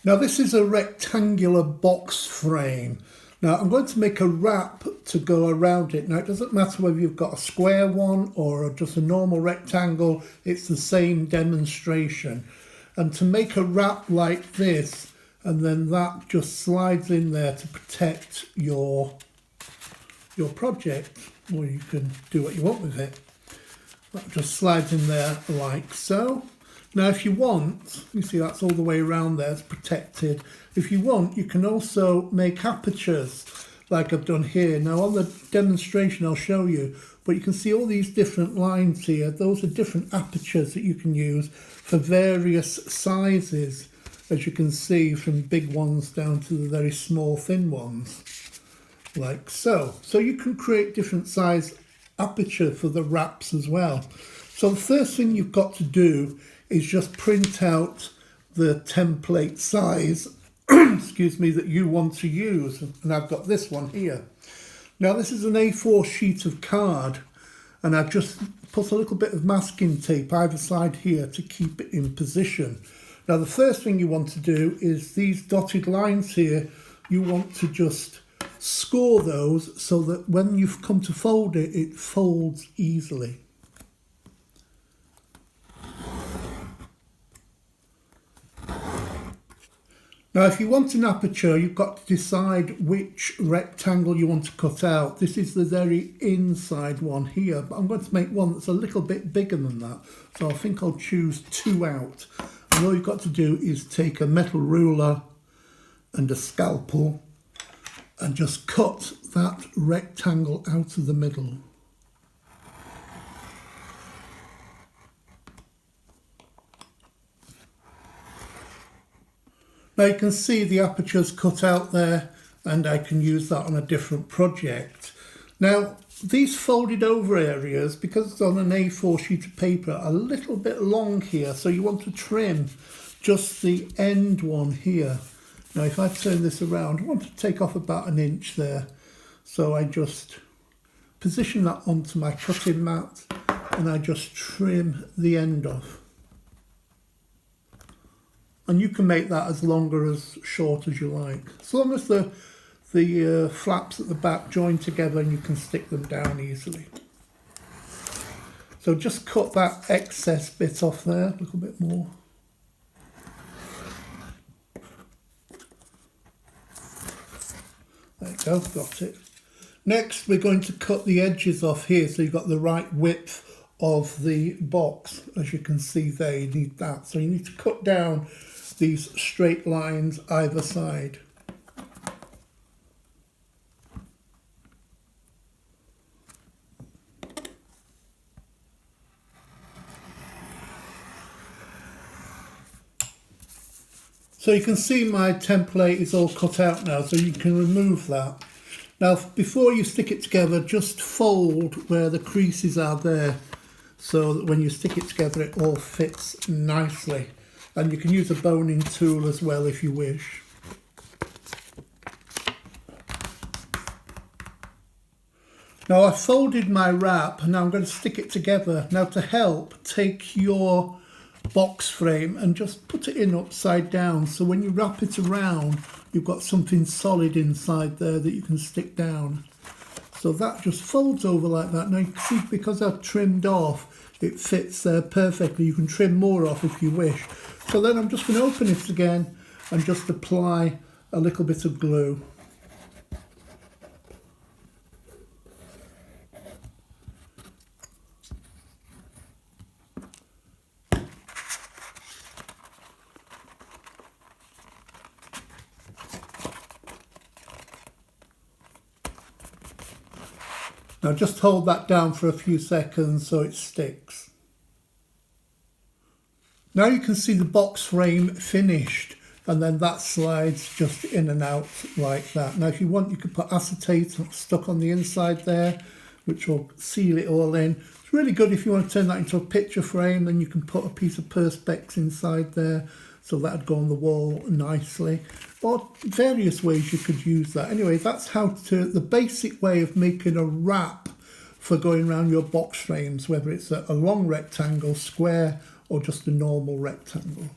Now this is a rectangular box frame. Now I'm going to make a wrap to go around it. Now it doesn't matter whether you've got a square one or just a normal rectangle, it's the same demonstration. And to make a wrap like this, and then that just slides in there to protect your project, or you can do what you want with it. That just slides in there like so. Now if you want, you see that's all the way around there, it's protected. If you want, you can also make apertures like I've done here. Now on the demonstration I'll show you, but you can see all these different lines here. Those are different apertures that you can use for various sizes, as you can see, from big ones down to the very small thin ones, like so. So you can create different size aperture for the wraps as well. So the first thing you've got to do is just print out the template size excuse me, that you want to use, and I've got this one here. Now this is an A4 sheet of card, and I've just put a little bit of masking tape either side here to keep it in position. Now the first thing you want to do is these dotted lines here, you want to just score those so that when you've come to fold it, it folds easily. Now if you want an aperture, you've got to decide which rectangle you want to cut out. This is the very inside one here, but I'm going to make one that's a little bit bigger than that. So I think I'll choose 2 out. And all you've got to do is take a metal ruler and a scalpel and just cut that rectangle out of the middle. Now you can see the aperture's cut out there, and I can use that on a different project. Now these folded over areas, because it's on an A4 sheet of paper, are a little bit long here, so you want to trim just the end one here. Now if I turn this around, I want to take off about 1 inch there. So I just position that onto my cutting mat and I just trim the end off. And you can make that as long or as short as you like. As long as the flaps at the back join together and you can stick them down easily. So just cut that excess bit off there, a little bit more. There you go, got it. Next we're going to cut the edges off here so you've got the right width of the box. As you can see there, you need that. So you need to cut down these straight lines either side. So you can see my template is all cut out now, so you can remove that. Now before you stick it together, just fold where the creases are there, so that when you stick it together it all fits nicely. And you can use a boning tool as well if you wish. Now I've folded my wrap and now I'm going to stick it together. Now to help, take your box frame and just put it in upside down, so when you wrap it around you've got something solid inside there that you can stick down. So that just folds over like that. Now you can see, because I've trimmed off, it fits there perfectly. You can trim more off if you wish. So then I'm just going to open it again and just apply a little bit of glue. Now just hold that down for a few seconds so it sticks. Now you can see the box frame finished, and then that slides just in and out like that. Now if you want, you could put acetate stuck on the inside there, which will seal it all in. It's really good if you want to turn that into a picture frame, then you can put a piece of Perspex inside there, so that'd go on the wall nicely. Or various ways you could use that. Anyway, that's the basic way of making a wrap for going around your box frames, whether it's a long rectangle, square, or just a normal rectangle.